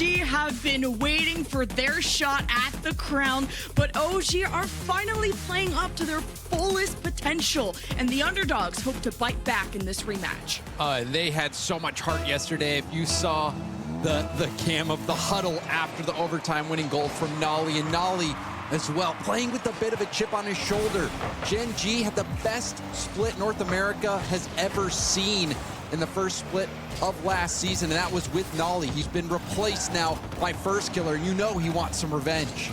OG have been waiting for their shot at the crown, but OG are finally playing up to their fullest potential, and the underdogs hope to bite back in this rematch. They had so much heart yesterday. If you saw the cam of the huddle after the overtime winning goal from Nolly, and Nolly as well, playing with a bit of a chip on his shoulder. GENG had the best split North America has ever seen in the first split of last season, and that was with Nolly. He's been replaced now by First Killer, and you know he wants some revenge.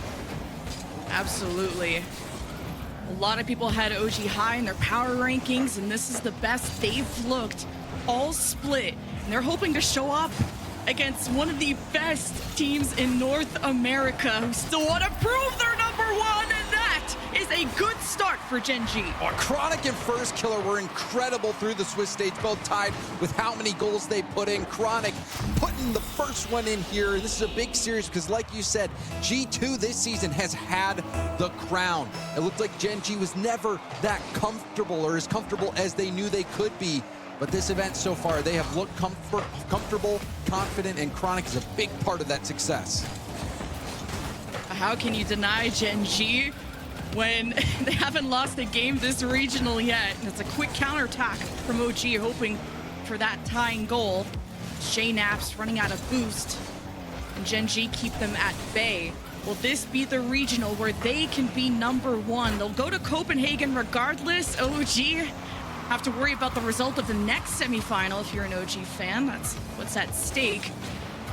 Absolutely. A lot of people had OG high in their power rankings, and this is the best they've looked all split. And they're hoping to show up against one of the best teams in North America who still want to prove they're number one, and that is a good start for GENG. Oh, Chronic and First Killer were incredible through the Swiss stage, both tied with how many goals they put in. Chronic putting the first one in here. This is a big series because, like you said, G2 this season has had the crown. It looked like GENG was never that comfortable, or as comfortable as they knew they could be. But this event so far, they have looked comfortable, confident, and Chronic is a big part of that success. How can you deny GENG when they haven't lost a game this regional yet? And it's a quick counterattack from OG, hoping for that tying goal. JNaps running out of boost, and GENG keep them at bay. Will this be the regional where they can be number one? They'll go to Copenhagen regardless. OG have to worry about the result of the next semifinal if you're an OG fan. That's what's at stake.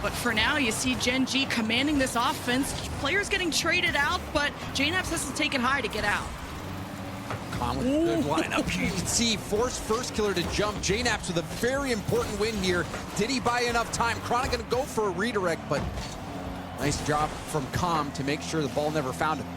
But for now, you see GENG commanding this offense. Players getting traded out, but JNaps has to take it high to get out. Con with a good lineup. You can see force First Killer to jump. JNaps with a very important win here. Did he buy enough time? Chronic gonna go for a redirect, but nice job from Com to make sure the ball never found him.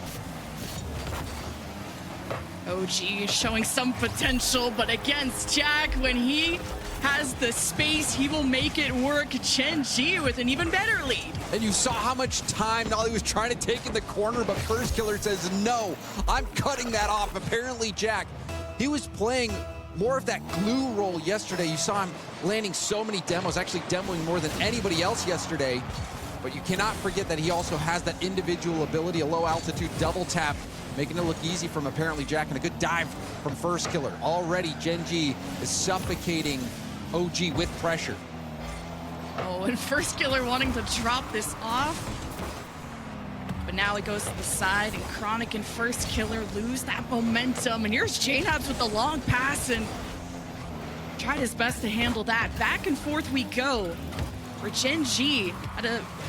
OG showing some potential, but against Jack, when he has the space, he will make it work. GENG with an even better lead. And you saw how much time Nolly was trying to take in the corner, but First Killer says, no, I'm cutting that off. Apparently, Jack, he was playing more of that glue role yesterday. You saw him landing so many demos, actually demoing more than anybody else yesterday. But you cannot forget that he also has that individual ability, a low altitude double tap, making it look easy from apparently Jack, and a good dive from First Killer. Already GENG is suffocating OG with pressure. Oh, and First Killer wanting to drop this off. But now it goes to the side, and Chronic and First Killer lose that momentum. And here's JNaps with the long pass, and tried his best to handle that. Back and forth we go. For GENG,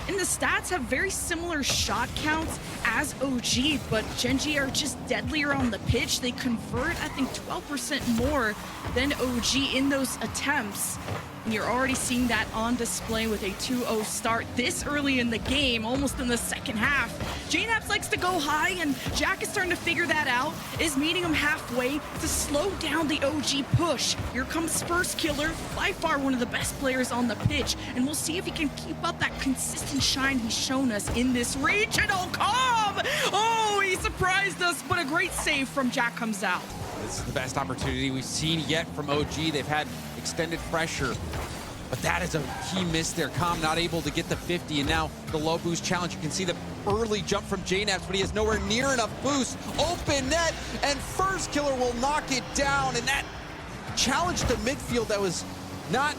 in the stats, have very similar shot counts as OG, but GENG are just deadlier on the pitch. They convert, I think, 12% more than OG in those attempts. And you're already seeing that on display with a 2-0 start this early in the game, almost in the second half. JNaps likes to go high, and Jack is starting to figure that out, is meeting him halfway to slow down the OG push. Here comes First Killer, by far one of the best players on the pitch, and we'll see if he can keep up that consistent shine he's shown us in this regional. Com! Oh, he surprised us, but a great save from Jack comes out. This is the best opportunity we've seen yet from OG. They've had extended pressure, but that is a key miss there. Com not able to get the 50, and now the low boost challenge. You can see the early jump from JNaps, but he has nowhere near enough boost. Open net, and First Killer will knock it down, and that challenge to midfield that was not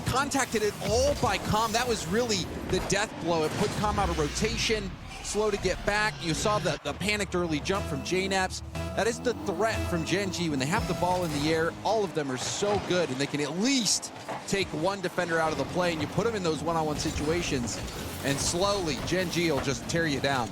contacted at all by Com. That was really the death blow. It put Com out of rotation, slow to get back. You saw the panicked early jump from JNaps. That is the threat from GENG. When they have the ball in the air, all of them are so good, and they can at least take one defender out of the play, and you put them in those one-on-one situations, and slowly GENG will just tear you down.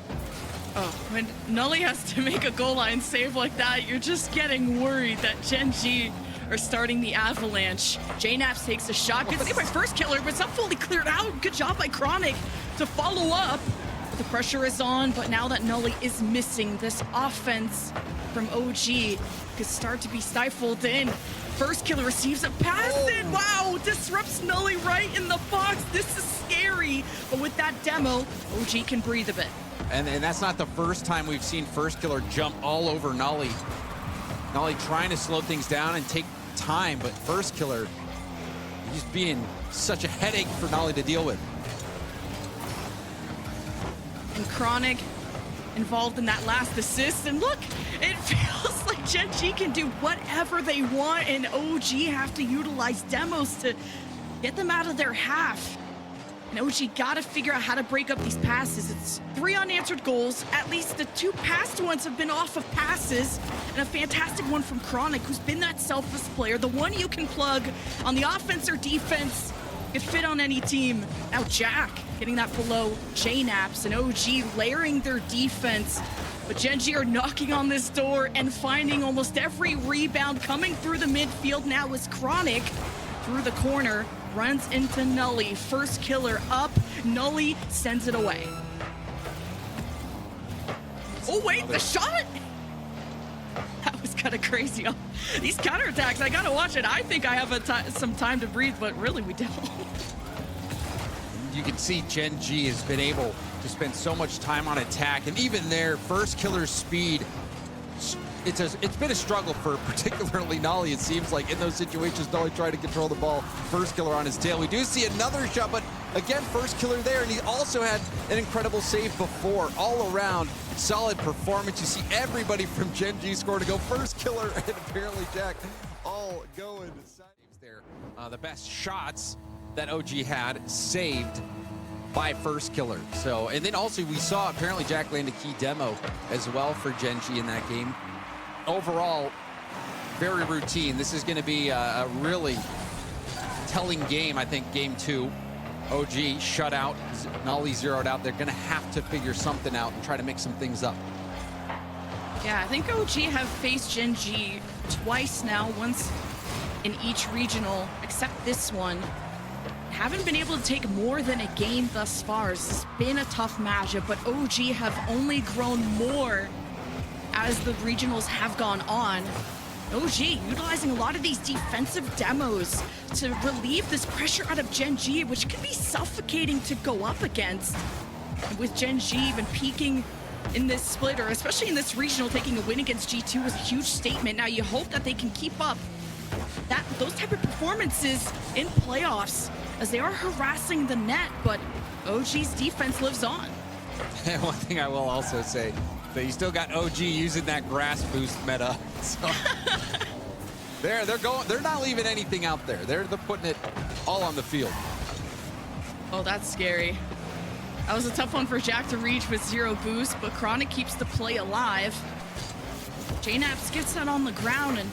Oh, when Nolly has to make a goal line save like that, you're just getting worried that GENG are starting the avalanche. JNaps takes a shot. Good save by First Killer, but it's not fully cleared out. Good job by Chronic to follow up. The pressure is on, but now that Nolly is missing, this offense from OG could start to be stifled in. First Killer receives a pass in. Wow, disrupts Nolly right in the box. This is scary, but with that demo, OG can breathe a bit. And that's not the first time we've seen First Killer jump all over Nolly. Nolly trying to slow things down and take time, but First Killer, he's being such a headache for Nolly to deal with. Chronic involved in that last assist. And look, it feels like GENG can do whatever they want, and OG have to utilize demos to get them out of their half. And OG gotta figure out how to break up these passes. It's 3 unanswered goals. At least the 2 past ones have been off of passes. And a fantastic one from Chronic, who's been that selfless player, the one you can plug on the offense or defense. Could fit on any team. Now Jack getting that below JNaps, and OG layering their defense. But GENG are knocking on this door and finding almost every rebound. Coming through the midfield now is Chronic through the corner. Runs into Nully. First killer up. Nully sends it away. Oh, wait, the shot? That was kind of crazy. These counterattacks, I gotta watch it. I think I have some time to breathe, but really we don't. You can see GENG has been able to spend so much time on attack, and even their first killer's speed, it's been a struggle for particularly Nolly. It seems like in those situations, Nolly trying to control the ball. First killer on his tail. We do see another shot, but again, first killer there, and he also had an incredible save before. All around, solid performance. You see everybody from GENG score to go first killer, and apparently Jack all going there. The best shots that OG had saved by first killer. So, and then also we saw apparently Jack land a key demo as well for GENG in that game. Overall, very routine. This is going to be a really telling game. I think game 2, OG shut out, Nolly zeroed out. They're going to have to figure something out and try to mix some things up. Yeah, I think OG have faced GENG twice now, once in each regional, except this one. Haven't been able to take more than a game thus far. This has been a tough matchup, but OG have only grown more as the regionals have gone on. OG utilizing a lot of these defensive demos to relieve this pressure out of GENG, which can be suffocating to go up against. And with GENG even peaking in this split, or especially in this regional, taking a win against G2 was a huge statement. Now you hope that they can keep up those type of performances in playoffs, as they are harassing the net, but OG's defense lives on. One thing I will also say, that you still got OG using that grass boost meta. So they're not leaving anything out there. They're putting it all on the field. Oh, that's scary. That was a tough one for Jack to reach with 0 boost, but Chronic keeps the play alive. JNaps gets that on the ground, and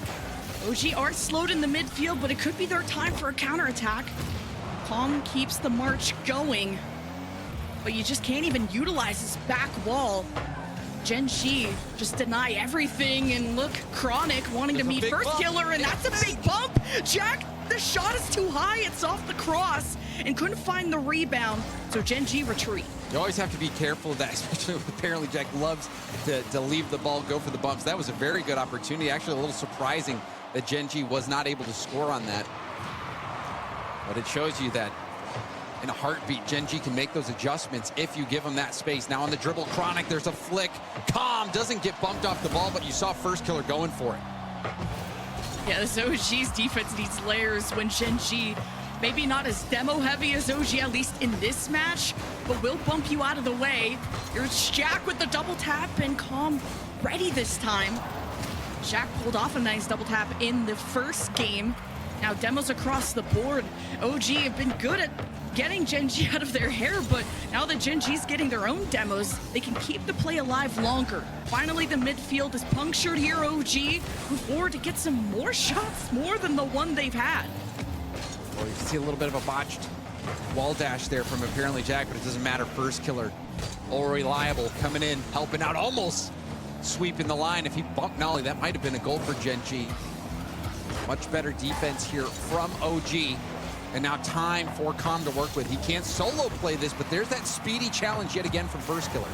OG are slowed in the midfield, but it could be their time for a counterattack. Calm keeps the march going, but you just can't even utilize this back wall. GENG just deny everything, and look, Chronic wanting to meet first killer, and that's a big bump. Jack, the shot is too high. It's off the cross and couldn't find the rebound, so GENG retreat. You always have to be careful of that, especially with apparently Jack loves to leave the ball, go for the bumps. That was a very good opportunity. Actually, a little surprising that GENG was not able to score on that. But it shows you that in a heartbeat, GENG can make those adjustments if you give them that space. Now on the dribble, Chronic, there's a flick. Calm doesn't get bumped off the ball, but you saw first killer going for it. Yeah, this OG's defense needs layers when GENG, maybe not as demo heavy as OG, at least in this match, but will bump you out of the way. Here's Jack with the double tap, and Calm ready this time. Jack pulled off a nice double tap in the first game. Now demos across the board. OG have been good at getting GENG out of their hair, but now that GENG's getting their own demos, they can keep the play alive longer. Finally, the midfield is punctured here. OG move forward to get some more shots, more than the one they've had. Well, you can see a little bit of a botched wall dash there from apparently Jack, but it doesn't matter. First killer, all reliable, coming in, helping out, almost sweeping the line. If he bumped Nolly, that might have been a goal for GENG. Much better defense here from OG. And now time for Calm to work with. He can't solo play this, but there's that speedy challenge yet again from first killer.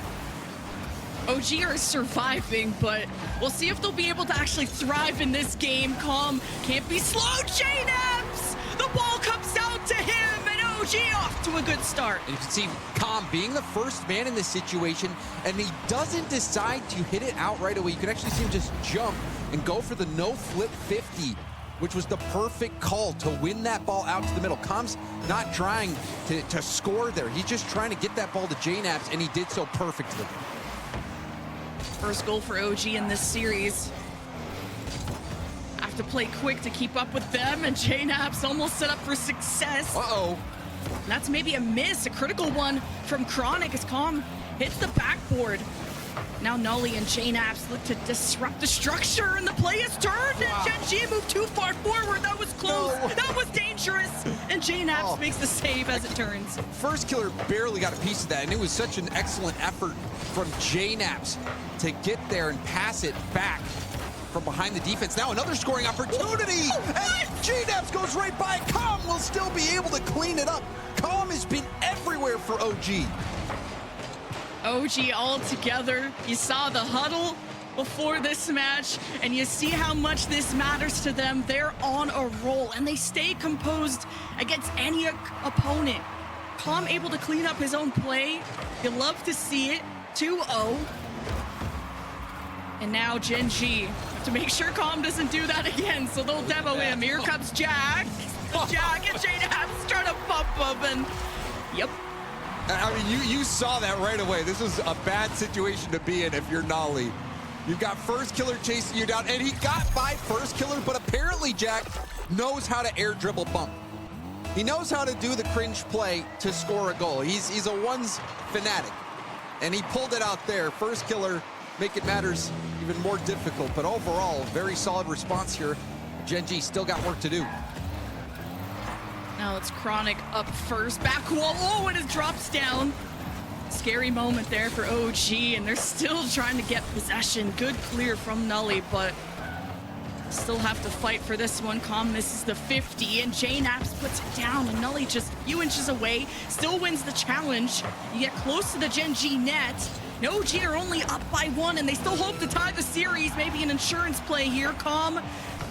OG are surviving, but we'll see if they'll be able to actually thrive in this game. Calm can't be slowed. JNaps! The ball comes out to him, and OG off to a good start. And you can see Calm being the first man in this situation, and he doesn't decide to hit it out right away. You can actually see him just jump and go for the no flip 50. which was the perfect call to win that ball out to the middle. Com's not trying to score there. He's just trying to get that ball to JNAPS, and he did so perfectly. First goal for OG in this series. Have to play quick to keep up with them, and JNAPS almost set up for success. Uh-oh. And that's maybe a miss, a critical one from Chronic as Com hits the backboard. Now Nully and JNAPS look to disrupt the structure, and the play is turned, and GENG moved too far forward. That was close. No. That was dangerous. And JNAPS makes the save as it turns. First Killer barely got a piece of that, and it was such an excellent effort from JNAPS to get there and pass it back from behind the defense. Now another scoring opportunity, and JNAPS goes right by. Com will still be able to clean it up. Com has been everywhere for OG. OG all together. You saw the huddle before this match, and you see how much this matters to them. They're on a roll, and they stay composed against any opponent. Com able to clean up his own play. You love to see it. 2-0. And now GENG have to make sure Com doesn't do that again, so they'll demo him. Here comes Jack. Jack and JNAPS trying to bump him, and yep. I mean, you saw that right away. This was a bad situation to be in if you're Nolly. You've got First Killer chasing you down, and he got by First Killer, but apparently Jack knows how to air dribble bump. He knows how to do the cringe play to score a goal. He's a ones fanatic, and he pulled it out there. First Killer making matters even more difficult, but overall, very solid response here. GENG still got work to do. Now it's Chronic up first, back wall, oh, and it drops down. Scary moment there for OG, and they're still trying to get possession. Good clear from Nully, but still have to fight for this one. Com misses the 50, and JNAPS puts it down, and Nully just a few inches away, still wins the challenge. You get close to the GENG net. OG are only up by 1, and they still hope to tie the series. Maybe an insurance play here. Com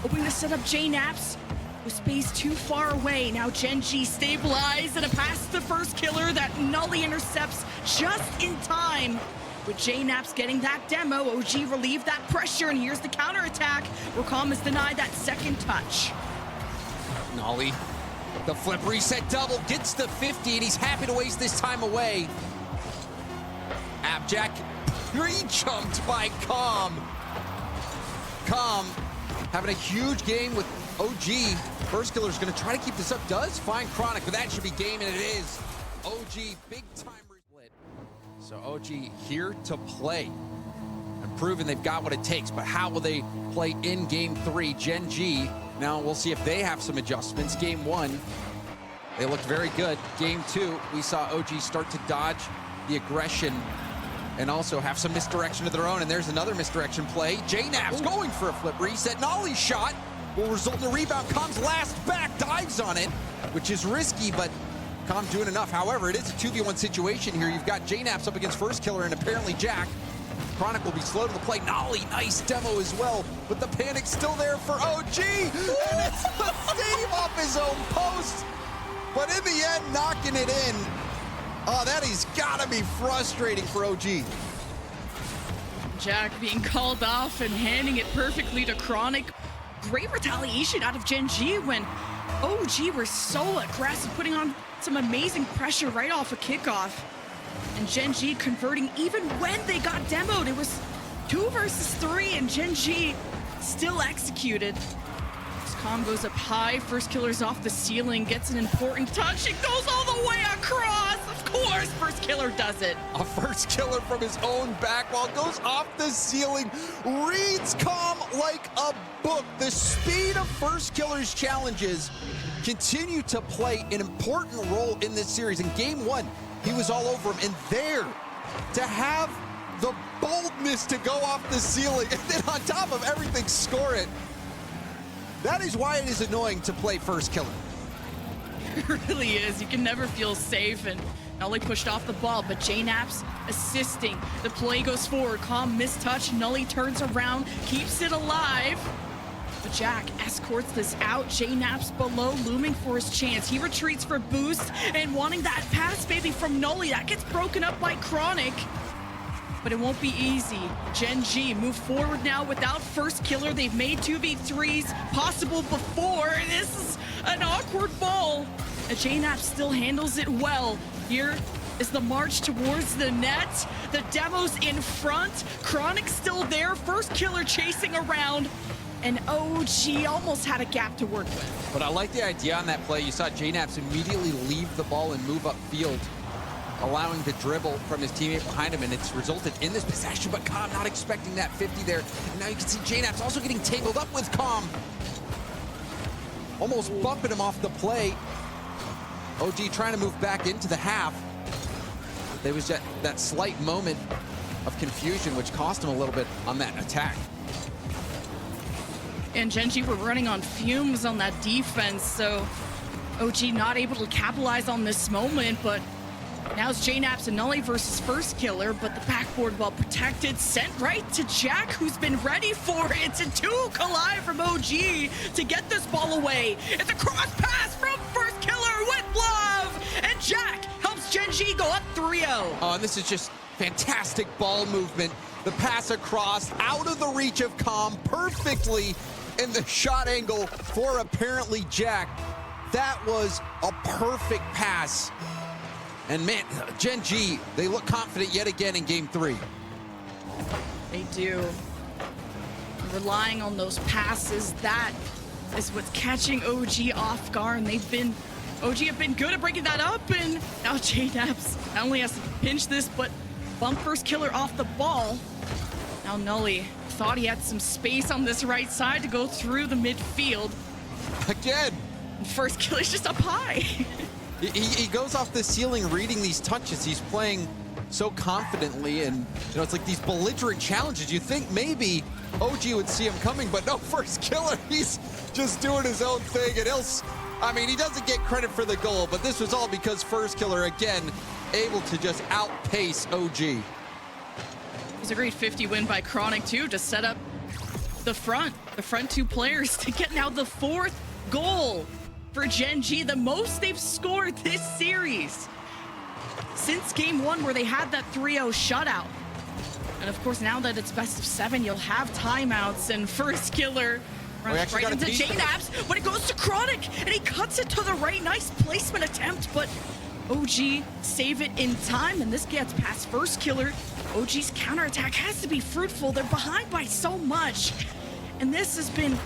hoping to set up JNAPS. With space too far away. Now GENG stabilized, and a pass to First Killer that Nully intercepts just in time. With JNAPS getting that demo, OG relieved that pressure, and here's the counterattack where Com is denied that second touch. Nolly, the flip reset double, gets the 50, and he's happy to waste this time away. Abjack re-jumped by Com. Com having a huge game with OG. First Killer's gonna try to keep this up. Does find Chronic, but that should be game, and it is. OG, big time split. So OG here to play and proving they've got what it takes, but how will they play in game 3? GENG, now we'll see if they have some adjustments. Game 1, they looked very good. Game 2, we saw OG start to dodge the aggression and also have some misdirection of their own, and there's another misdirection play. JNAPS going for a flip reset. Nolly's shot will result in a rebound. Com's last back dives on it, which is risky, but Com doing enough. However, it is a 2v1 situation here. You've got JNAPS up against First Killer and apparently Jack. Chronic will be slow to the play. Nolly, nice demo as well, but the panic's still there for OG, and it's the save off his own post, but in the end, knocking it in. Oh, that has got to be frustrating for OG. Jack being called off and handing it perfectly to Chronic. Great retaliation out of GENG when OG were so aggressive, putting on some amazing pressure right off a kickoff. And GENG converting even when they got demoed. It was 2 versus 3, and GENG still executed. As Com goes up high, First Killer's off the ceiling, gets an important touch. It goes all the way across. Of course, First Killer does it. A First Killer from his own back wall goes off the ceiling, reads Com like a book. The speed of First Killer's challenges continue to play an important role in this series. In game 1, he was all over him, and there, to have the boldness to go off the ceiling and then on top of everything score it, that is why it is annoying to play First Killer. It really is. You can never feel safe, and Nully pushed off the ball, but JNAPS assisting. The play goes forward. Com mistouch. Nully turns around, keeps it alive. But Jack escorts this out. JNAPS below, looming for his chance. He retreats for boost and wanting that pass maybe from Nully. That gets broken up by Chronic. but it won't be easy. GENG move forward now without first killer. They've made 2v3s possible before. This is an awkward ball. JNAP still handles it well. Here is the march towards the net. The demo's in front. Chronic still there. First killer chasing around. And OG almost had a gap to work with. But I like the idea on that play. You saw JNAPs immediately leave the ball and move upfield, allowing the dribble from his teammate behind him, and it's resulted in this possession, but Calm not expecting that 50 there. And now you can see JNAPs also getting tangled up with Calm. Almost bumping him off the play. OG trying to move back into the half. There was that slight moment of confusion, which cost him a little bit on that attack. And GENG were running on fumes on that defense, so OG not able to capitalize on this moment, but now it's JNAP's and Nully versus first killer, but the backboard well protected, sent right to Jack, who's been ready for it. And two collide from OG to get this ball away. It's a cross pass from first killer with love, and Jack helps GENG go up 3-0. Oh, and this is just fantastic ball movement. The pass across, out of the reach of Calm, perfectly in the shot angle for apparently Jack. That was a perfect pass. And man, GENG, they look confident yet again in game 3. They do. Relying on those passes, that is what's catching OG off guard. And OG have been good at breaking that up, and now JNAPs not only has to pinch this, but bump first killer off the ball. Now Nully thought he had some space on this right side to go through the midfield. Again. And first killer's just up high. He goes off the ceiling reading these touches. He's playing so confidently, and it's like these belligerent challenges. You think maybe OG would see him coming, but no, first killer, he's just doing his own thing, and he doesn't get credit for the goal, but this was all because first killer, again, able to just outpace OG. It was a great 50 win by Chronic too, to set up the front two players to get now the 4th goal for GENG, the most they've scored this series since game 1, where they had that 3-0 shutout. And of course, now that it's best of 7, you'll have timeouts, and first killer runs right into JNAPs, but it goes to Chronic, and he cuts it to the right. Nice placement attempt, but OG save it in time, and this gets past first killer. OG's counterattack has to be fruitful. They're behind by so much, and this has been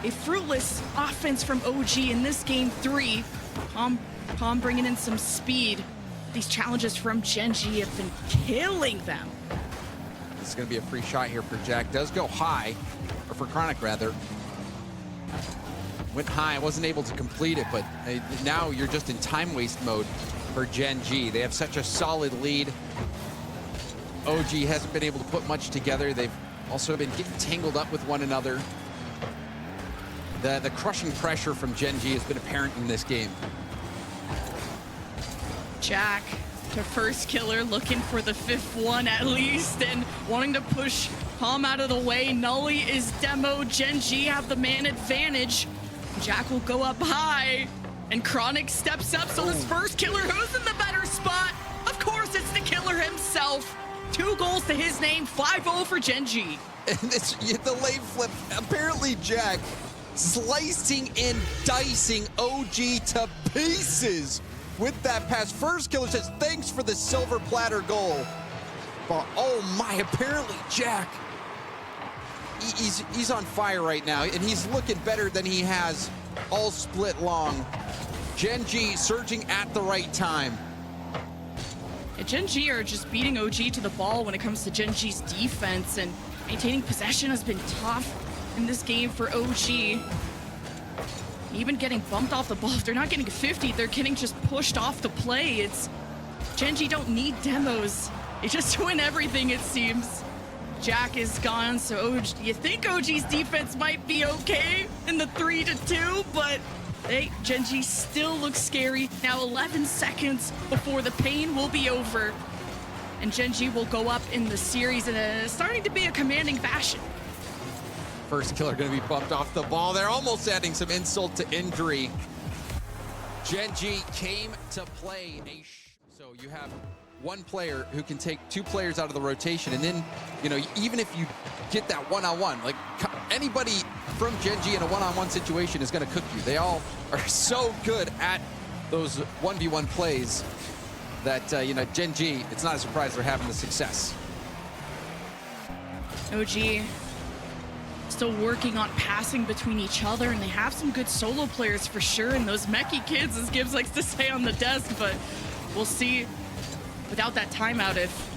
a fruitless offense from OG in this game 3. Calm bringing in some speed. These challenges from GENG have been killing them. This is going to be a free shot here for Jack. Does go high, or for Chronic rather. Went high, wasn't able to complete it, but now you're just in time waste mode for GENG. They have such a solid lead. OG hasn't been able to put much together. They've also been getting tangled up with one another. The crushing pressure from GENG has been apparent in this game. Jack to first killer, looking for the 5th one at least, and wanting to push Calm out of the way. Nully is demo. GENG have the man advantage. Jack will go up high, and Chronic steps up, so this first killer, who's in the better spot? Of course, it's the killer himself. 2 goals to his name, 5-0 for GENG. And it's the late flip, apparently Jack slicing and dicing OG to pieces with that pass. First killer says, thanks for the silver platter goal. But oh my, apparently Jack, he's on fire right now, and he's looking better than he has all split long. GENG surging at the right time. And GENG are just beating OG to the ball when it comes to GENG's defense, and maintaining possession has been tough in this game for OG. Even getting bumped off the ball, if they're not getting 50, they're getting just pushed off the play. It's GENG don't need demos. They just win everything, it seems. Jack is gone, so you think OG's defense might be okay in the 3-2, but hey, GENG still looks scary. Now 11 seconds before the pain will be over, and GENG will go up in the series in starting to be a commanding fashion. First killer going to be bumped off the ball. They're almost adding some insult to injury. GENG came to play so you have one player who can take two players out of the rotation, and then, you know, even if you get that one-on-one, like anybody from GENG in a one-on-one situation is going to cook you. They all are so good at those 1v1 plays that, you know, GENG, it's not a surprise they're having the success. OG still working on passing between each other, and they have some good solo players for sure, and those mechie kids, as Gibbs likes to say, on the desk, but we'll see without that timeout if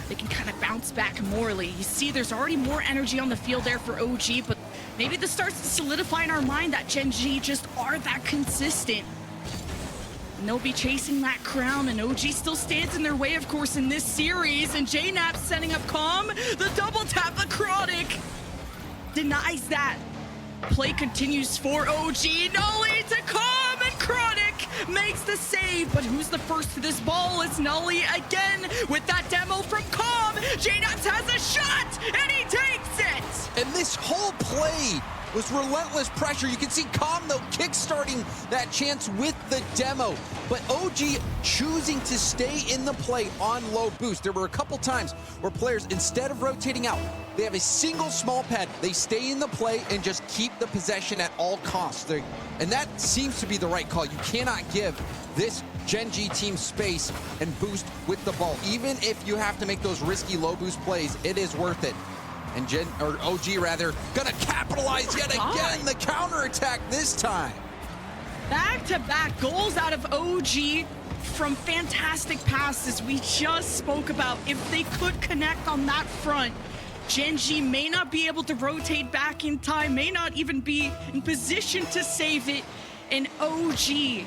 they can kind of bounce back morally. You see there's already more energy on the field there for OG, but maybe this starts to solidify in our mind that GENG just are that consistent. And they'll be chasing that crown, and OG still stands in their way, of course, in this series, and JNAP setting up Calm, the double tap, the Chronic denies that. Play continues for OG, Nolly to Calm, and Chronic makes the save, but who's the first to this ball? It's Nolly again with that demo from Calm. JNAP has a shot, and he takes it! And this whole play was relentless pressure. You can see Calm, though, kickstarting that chance with the demo. But OG choosing to stay in the play on low boost. There were a couple times where players, instead of rotating out, they have a single small pad. They stay in the play and just keep the possession at all costs. And that seems to be the right call. You cannot give this GENG team space and boost with the ball. Even if you have to make those risky low boost plays, it is worth it. And OG rather, gonna capitalize yet again, the counterattack this time. Back-to-back goals out of OG from fantastic passes we just spoke about. If they could connect on that front, GENG may not be able to rotate back in time, may not even be in position to save it. And OG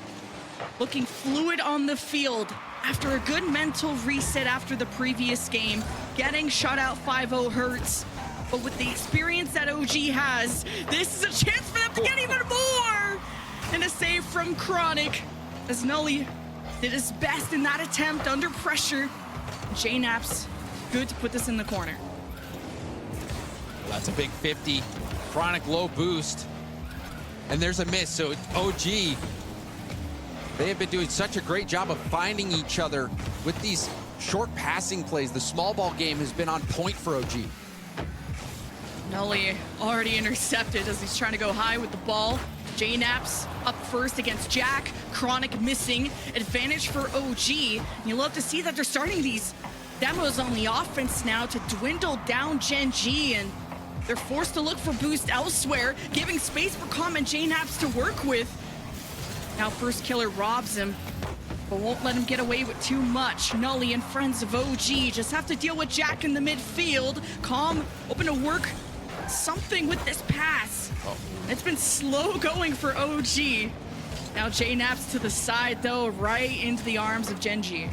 looking fluid on the field after a good mental reset after the previous game. Getting shut out 5-0 hurts. But with the experience that OG has, this is a chance for them to get even more! And a save from Chronic, as Nully did his best in that attempt under pressure. JNAP's good to put this in the corner. That's a big 50. Chronic low boost. And there's a miss, so OG, they have been doing such a great job of finding each other with these short passing plays. The small ball game has been on point for OG. Nully already intercepted as he's trying to go high with the ball. JNAP's up first against Jack. Chronic missing. Advantage for OG. And you love to see that they're starting these demos on the offense now to dwindle down GENG, and they're forced to look for boost elsewhere, giving space for Calm and JNAPs to work with. Now first killer robs him, but won't let him get away with too much. Nully and friends of OG just have to deal with Jack in the midfield. Calm open to work something with this pass. It's been slow going for OG. Now JNAP's to the side though, right into the arms of GENG. Yeah,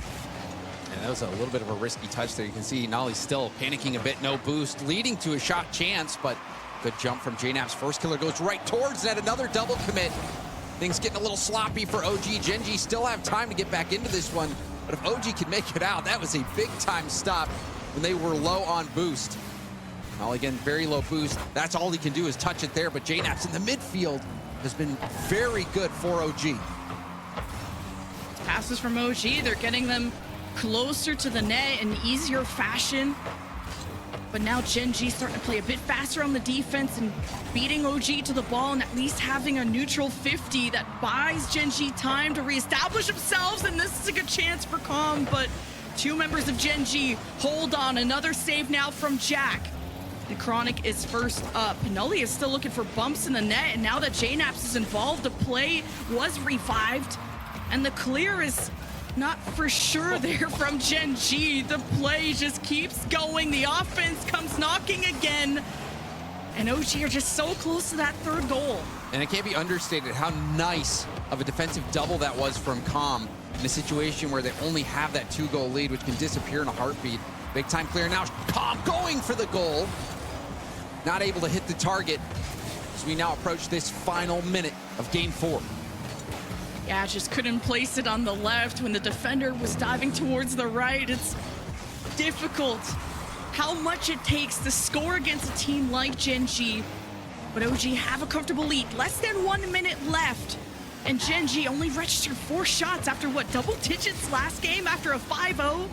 that was a little bit of a risky touch there. You can see Nolly's still panicking a bit, no boost, leading to a shot chance, but good jump from JNAP's. First killer goes right towards that, another double commit. Things getting a little sloppy for OG. GENG still have time to get back into this one, but if OG can make it out, that was a big time stop when they were low on boost. Nolly again, very low boost. That's all he can do is touch it there, but JNAP's in the midfield has been very good for OG. Passes from OG, they're getting them closer to the net in easier fashion. But now GENG starting to play a bit faster on the defense and beating OG to the ball, and at least having a neutral 50 that buys GENG time to reestablish themselves. And this is a good chance for Calm, but two members of GENG hold on. Another save now from Jack. And Chronic is first up. Nully is still looking for bumps in the net, and now that JNAPs is involved, the play was revived, and the clear is not for sure there from GENG. The play just keeps going. The offense comes knocking again, and OG are just so close to that third goal. And it can't be understated how nice of a defensive double that was from Calm in a situation where they only have that 2-goal lead, which can disappear in a heartbeat. Big time clear now. Calm going for the goal. Not able to hit the target as we now approach this final minute of game 4. Yeah, just couldn't place it on the left when the defender was diving towards the right. It's difficult how much it takes to score against a team like GENG. But OG have a comfortable lead. Less than 1 minute left. And GENG only registered 4 shots after, what, double digits last game after a 5-0?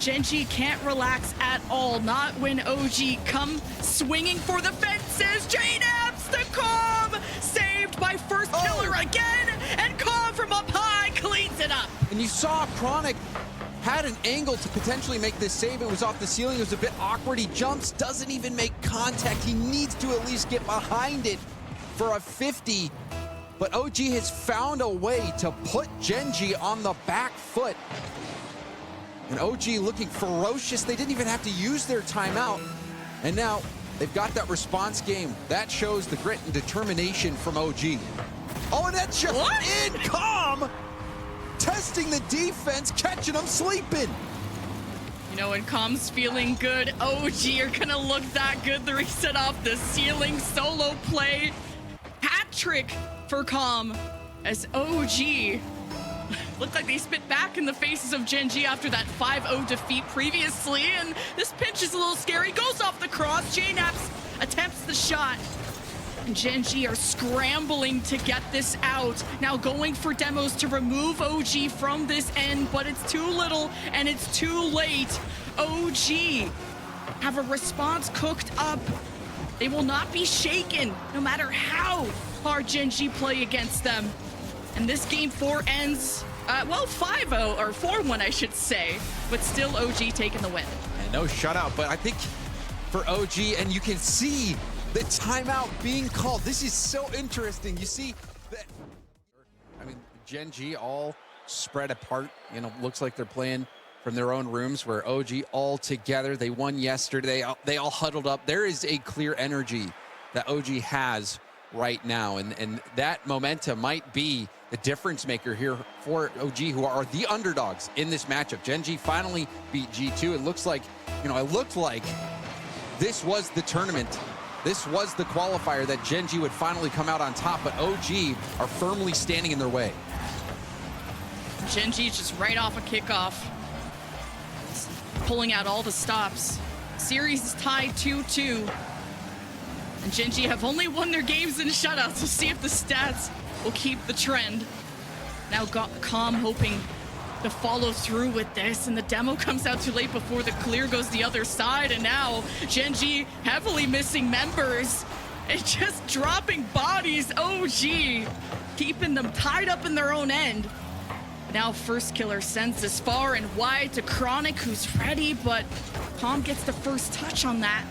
GENG can't relax at all, not when OG come swinging for the fences. JNAPS the calm, saved by first killer again, and calm from up high cleans it up. And you saw Chronic had an angle to potentially make this save. It was off the ceiling. It was a bit awkward. He jumps, doesn't even make contact. He needs to at least get behind it for a 50. But OG has found a way to put GENG on the back foot. And OG looking ferocious. They didn't even have to use their timeout. And now they've got that response game. That shows the grit and determination from OG. Oh, and that's just in calm. Testing the defense, catching them sleeping. You know, when Calm's feeling good, OG are gonna look that good. The reset off the ceiling, solo play. Hat trick for Calm as OG looked like they spit back in the faces of GENG after that 5-0 defeat previously, and this pinch is a little scary. Goes off the cross. JNAPS attempts the shot, and GENG are scrambling to get this out. Now going for demos to remove OG from this end, but it's too little and it's too late. OG have a response cooked up. They will not be shaken no matter how hard GENG play against them. And this game 4 ends, well, 5-0, or 4-1, I should say, but still OG taking the win. And no shutout, but I think for OG, and you can see the timeout being called. This is so interesting. You see that, I mean, GENG all spread apart. You know, looks like they're playing from their own rooms, where OG all together. They won yesterday. They all huddled up. There is a clear energy that OG has right now, and that momentum might be the difference maker here for OG, who are the underdogs in this matchup. GENG finally beat G2. It looks like, you know, it looked like this was the tournament. This was the qualifier that GENG would finally come out on top, but OG are firmly standing in their way. GENG just right off a kickoff, pulling out all the stops. Series is tied 2-2. And GENG have only won their games in shutouts. We'll see if the stats will keep the trend. Now Calm hoping to follow through with this, and the demo comes out too late before the clear goes the other side, and now GENG heavily missing members. It's just dropping bodies. OG keeping them tied up in their own end. Now first killer sends this far and wide to Chronic, who's ready, but Calm gets the first touch on that.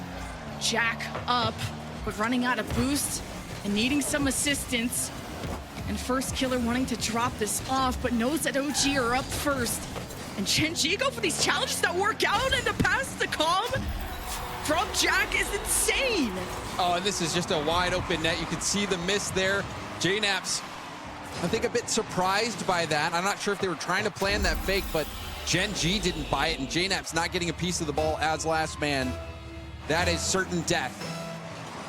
Jack up, but running out of boost and needing some assistance. And first killer wanting to drop this off, but knows that OG are up first. And GENG go for these challenges that work out, and the pass to Calm from Jack is insane. Oh, and this is just a wide open net. You can see the miss there. JNAPS, I think, a bit surprised by that. I'm not sure if they were trying to plan that fake, but GENG didn't buy it, and JNAPS not getting a piece of the ball as last man. That is certain death.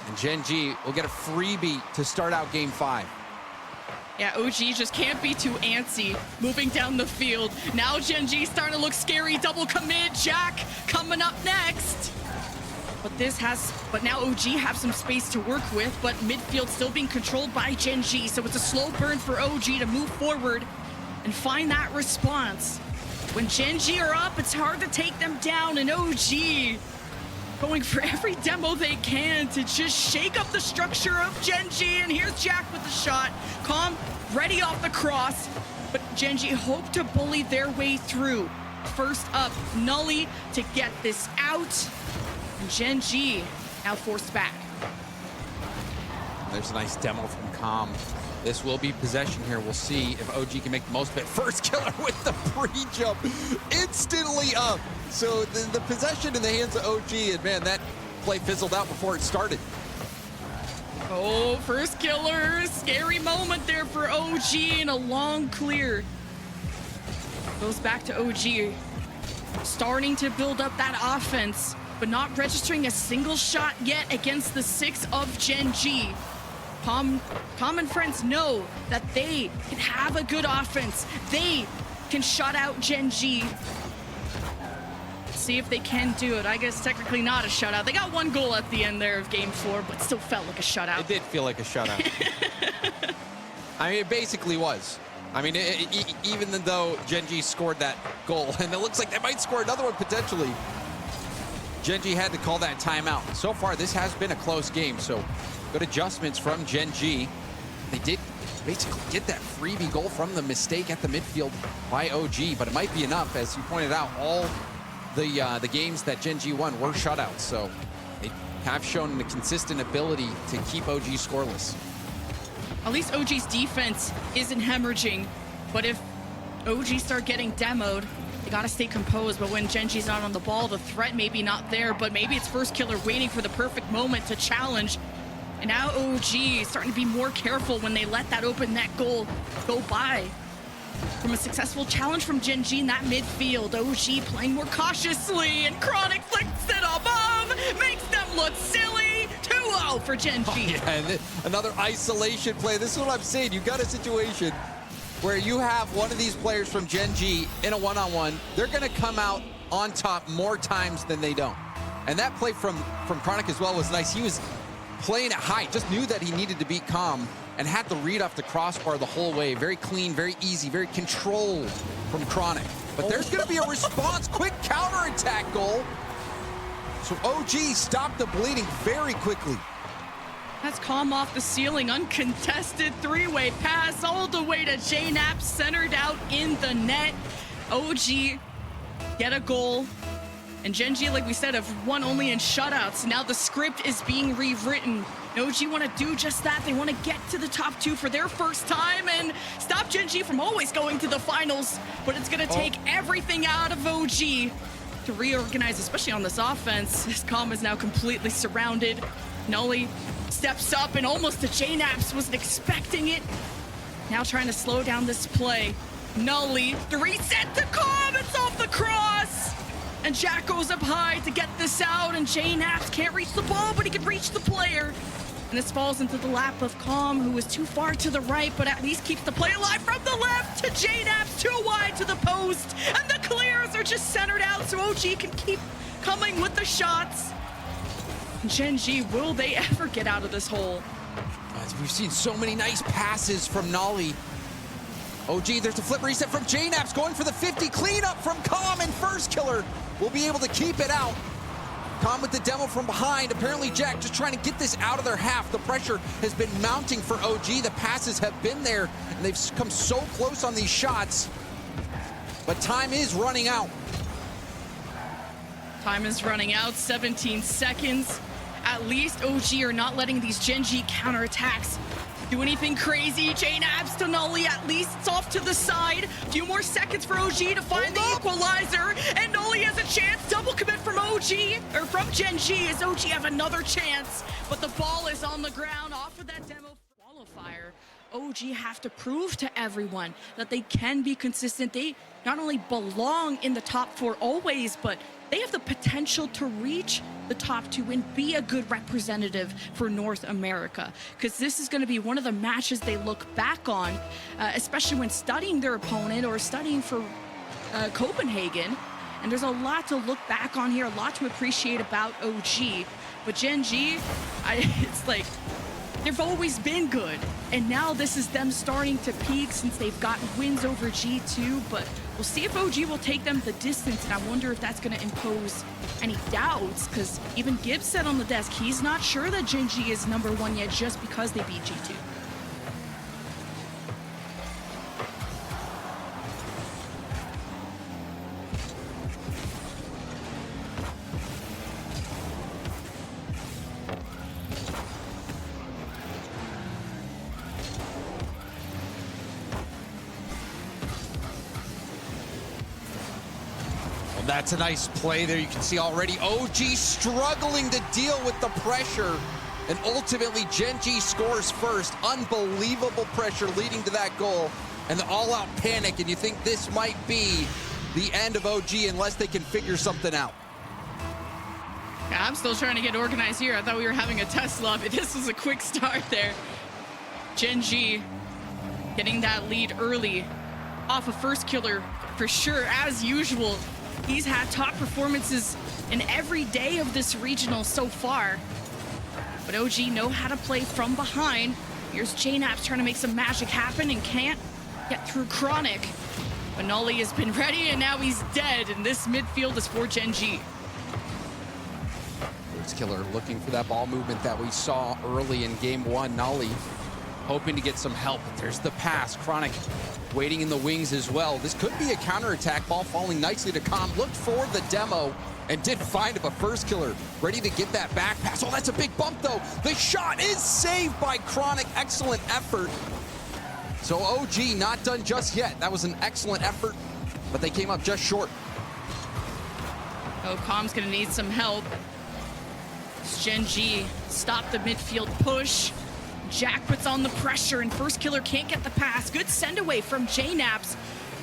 And GENG will get a freebie to start out game 5. Yeah, OG just can't be too antsy moving down the field. Now GENG starting to look scary. Double commit. Jack coming up next. But now OG have some space to work with, but midfield still being controlled by GENG. So it's a slow burn for OG to move forward and find that response. When GENG are up, it's hard to take them down, and OG going for every demo they can to just shake up the structure of GENG. And here's Jack with the shot. Calm ready off the cross, but GENG hope to bully their way through. First up, Nully to get this out. And GENG now forced back. There's a nice demo from Calm. This will be possession here. We'll see if OG can make the most of it. First killer with the pre-jump, instantly up. So the possession in the hands of OG, and man, that play fizzled out before it started. Oh, first killer, scary moment there for OG, and a long clear. Goes back to OG, starting to build up that offense, but not registering a single shot yet against the 6 of GENG. Calm and friends know that they can have a good offense. They can shut out GENG. See if they can do it. I guess technically not a shutout. They got 1 goal at the end there of game 4, but still felt like a shutout. It did feel like a shutout. I mean, it basically was. I mean, even though GENG scored that goal, and it looks like they might score another one potentially, GENG had to call that timeout. So far, this has been a close game, so good adjustments from GENG. They did basically get that freebie goal from the mistake at the midfield by OG, but it might be enough. As you pointed out, all the games that GENG won were shutouts, so they have shown the consistent ability to keep OG scoreless. At least OG's defense isn't hemorrhaging, but if OG start getting demoed, they gotta stay composed. But when GENG's not on the ball, the threat may be not there, but maybe it's first killer waiting for the perfect moment to challenge. And now OG is starting to be more careful when they let that open net goal go by. From a successful challenge from GENG in that midfield, OG playing more cautiously, and Chronic flicks it above, makes them look silly. 2-0 for GENG. Oh, yeah, and another isolation play. This is what I'm saying. You've got a situation where you have one of these players from GENG in a one-on-one. They're going to come out on top more times than they don't. And that play from Chronic as well was nice. He was playing it high, just knew that he needed to beat Calm and had the read off the crossbar the whole way. Very clean, very easy, very controlled from Chronic. But there's going to be a response, quick counterattack goal. So OG stopped the bleeding very quickly. That's Calm off the ceiling, uncontested three-way pass all the way to JNAP, centered out in the net. OG get a goal. And GENG, like we said, have won only in shutouts. Now the script is being rewritten. OG want to do just that. They want to get to the top two for their first time and stop GENG from always going to the finals. But it's going to take everything out of OG to reorganize, especially on this offense. This Calm is now completely surrounded. Nully steps up and almost to JNAPS, wasn't expecting it. Now trying to slow down this play. Nully, the reset to Calm, it's off the cross. And Jack goes up high to get this out, and JNAPS can't reach the ball, but he can reach the player. And this falls into the lap of Calm, who is too far to the right, but at least keeps the play alive from the left to JNAPS, too wide to the post. And the clears are just centered out so OG can keep coming with the shots. GENG, will they ever get out of this hole? We've seen so many nice passes from Nolly. OG, there's a flip reset from JNAPS, going for the 50 cleanup from Calm, and first killer will be able to keep it out. Calm with the demo from behind. Apparently Jack just trying to get this out of their half. The pressure has been mounting for OG. The passes have been there, and they've come so close on these shots. But time is running out. Time is running out, 17 seconds. At least OG are not letting these GENG counterattacks do anything crazy. JNAPS to Nolly, at least it's off to the side. A few more seconds for OG to find the equalizer, and Nolly has a chance. Double commit from OG, or from GENG, as OG have another chance, but the ball is on the ground off of that demo qualifier. OG have to prove to everyone that they can be consistent. They not only belong in the top four always, but they have the potential to reach the top two and be a good representative for North America, because this is going to be one of the matches they look back on, especially when studying their opponent or studying for Copenhagen. And there's a lot to look back on here, a lot to appreciate about OG. But GENG, it's like they've always been good, and now this is them starting to peak since they've gotten wins over G2. But we'll see if OG will take them the distance, and I wonder if that's going to impose any doubts, because even Gibbs said on the desk he's not sure that GENG is #1 yet just because they beat G2. That's a nice play there. You can see already OG struggling to deal with the pressure, and ultimately GENG scores first. Unbelievable pressure leading to that goal and the all-out panic, and you think this might be the end of OG unless they can figure something out. Yeah, I'm still trying to get organized here. I thought we were having a test lobby. This was a quick start there. GENG getting that lead early off of first killer for sure, as usual. He's had top performances in every day of this regional so far. But OG know how to play from behind. Here's JNAPS trying to make some magic happen and can't. get through Chronic. But Nolly has been ready, and now he's dead, and this midfield is for GENG. First killer looking for that ball movement that we saw early in game one. Nolly hoping to get some help. There's the pass. Chronic waiting in the wings as well. This could be a counterattack. Ball falling nicely to Com. Looked for the demo and did find a first killer ready to get that back pass. Oh, that's a big bump though. The shot is saved by Chronic. Excellent effort. So OG not done just yet. That was an excellent effort, but they came up just short. Oh, Com's gonna need some help. GENG stop the midfield push. Jack puts on the pressure, and first killer can't get the pass. Good send away from JNaps,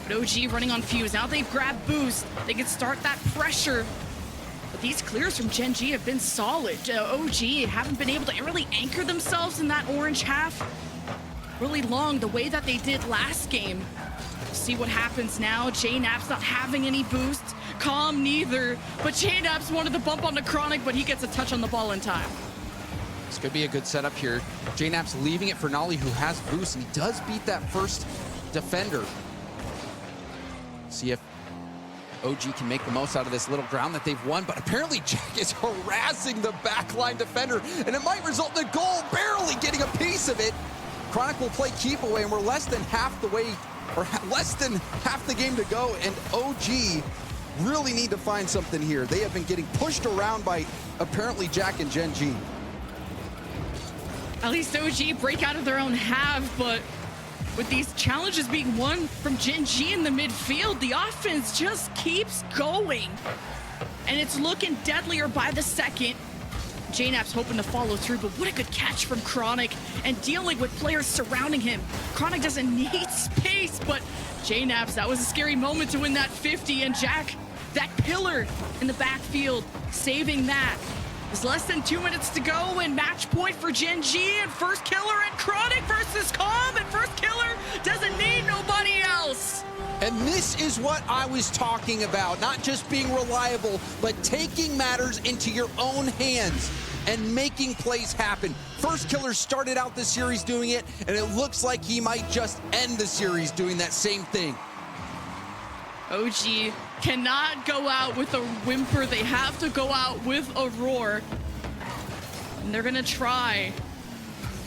but OG running on fuse. Now they've grabbed boost. They can start that pressure. But these clears from GENG have been solid. OG haven't been able to really anchor themselves in that orange half really long the way that they did last game. We'll see what happens now. JNaps not having any boosts. Com neither. But JNaps wanted to bump on the Chronic, but he gets a touch on the ball in time. This could be a good setup here. JNaps leaving it for Nolly, who has boost, and he does beat that first defender. See if OG can make the most out of this little ground that they've won, but apparently Jack is harassing the backline defender, and it might result in a goal, barely getting a piece of it. Chronic will play keep away, and we're less than half the way, or less than half the game to go, and OG really need to find something here. They have been getting pushed around by apparently Jack and GENG. At least OG break out of their own half, but with these challenges being won from GENG in the midfield, the offense just keeps going. And it's looking deadlier by the second. JNaps hoping to follow through, but what a good catch from Chronic and dealing with players surrounding him. Chronic doesn't need space, but JNaps, that was a scary moment to win that 50, and Jack, that pillar in the backfield, saving that. There's less than 2 minutes to go, and match point for GENG, and first killer and Chronic versus Com, and first killer doesn't need nobody else. And this is what I was talking about, not just being reliable, but taking matters into your own hands and making plays happen. First killer started out the series doing it, and it looks like he might just end the series doing that same thing. OG cannot go out with a whimper. They have to go out with a roar. And they're gonna try,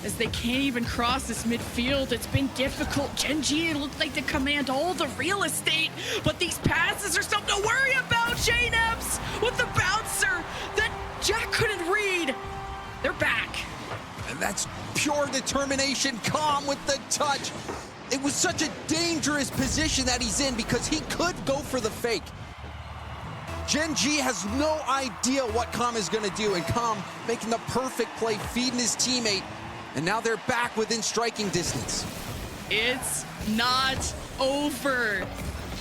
as they can't even cross this midfield. It's been difficult. GENG looked like they command all the real estate, but these passes are something to worry about. JNaps with the bouncer that Jack couldn't read. They're back. And that's pure determination. Com with the touch. It was such a dangerous position that he's in because he could go for the fake. GENG has no idea what Com is gonna do, and Com making the perfect play, feeding his teammate, and now they're back within striking distance. It's not over.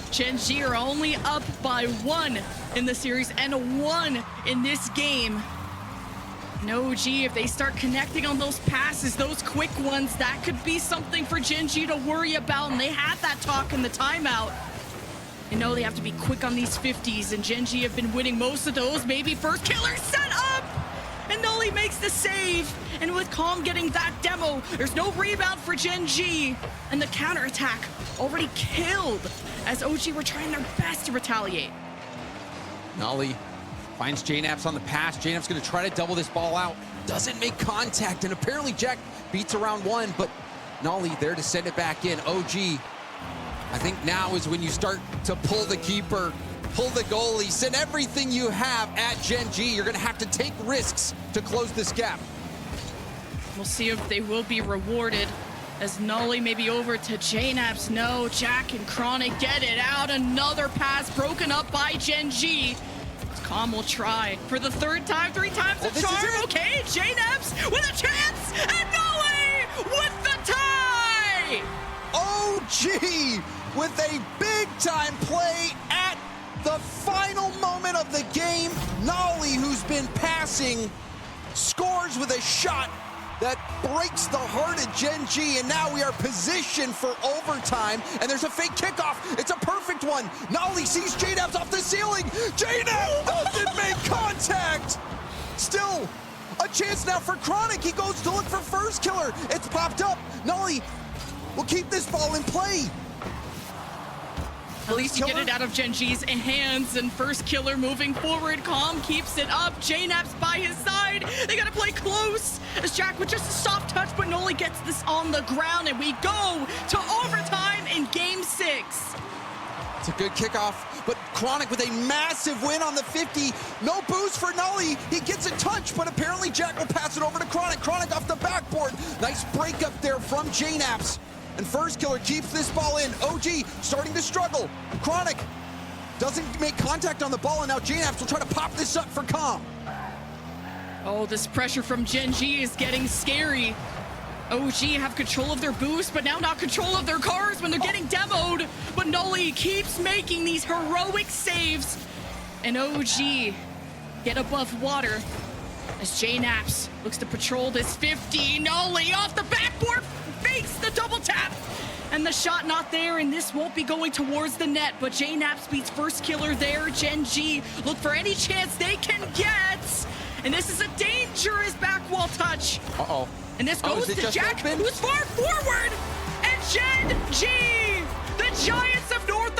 GENG are only up by 1 in the series and a 1 in this game. No, OG, if they start connecting on those passes, those quick ones, that could be something for GENG to worry about, and they had that talk in the timeout. You know they have to be quick on these 50s, and GENG have been winning most of those. Maybe first killer set up, and Nolly makes the save. And with Com getting that demo, there's no rebound for GENG, and the counterattack already killed as OG were trying their best to retaliate. Nolly finds JNaps on the pass. JNaps gonna try to double this ball out. Doesn't make contact, and apparently Jack beats around 1, but Nolly there to send it back in. OG, I think now is when you start to pull the keeper, pull the goalie, send everything you have at GENG. You're gonna have to take risks to close this gap. We'll see if they will be rewarded, as Nolly may be over to JNaps. No, Jack and Chronic get it out. Another pass broken up by GENG. Com will try for the 3rd time, 3 times the charm. Okay, JNaps with a chance, and Nolly with the tie! OG with a big-time play at the final moment of the game. Nolly, who's been passing, scores with a shot that breaks the heart of GENG, and now we are positioned for overtime, and there's a fake kickoff. It's a perfect one. Nolly sees JNaps off the ceiling. JNaps doesn't make contact. Still a chance now for Chronic. He goes to look for first killer. It's popped up. Nolly will keep this ball in play. At least you get it out of GENG's hands, and first killer moving forward. Calm keeps it up. JNAP's by his side. They gotta play close as Jack with just a soft touch, but Noli gets this on the ground, and we go to overtime in game 6. It's a good kickoff, but Chronic with a massive win on the 50. No boost for Noli. He gets a touch, but apparently Jack will pass it over to Chronic. Chronic off the backboard. Nice break up there from JNAPS. And first killer keeps this ball in. OG starting to struggle. Chronic doesn't make contact on the ball, and now JNAPS will try to pop this up for Calm. Oh, this pressure from GENG is getting scary. OG have control of their boost, but now not control of their cars when they're getting demoed. But Noli keeps making these heroic saves. And OG get above water as JNAPS looks to patrol this 50. Noli off the backboard, fakes the double tap. And the shot not there, and this won't be going towards the net. But JNAPS beats first killer there. GENG look for any chance they can get. And this is a dangerous back wall touch. Uh-oh. And this goes to Jack, who's far forward. And GENG, the Giants of North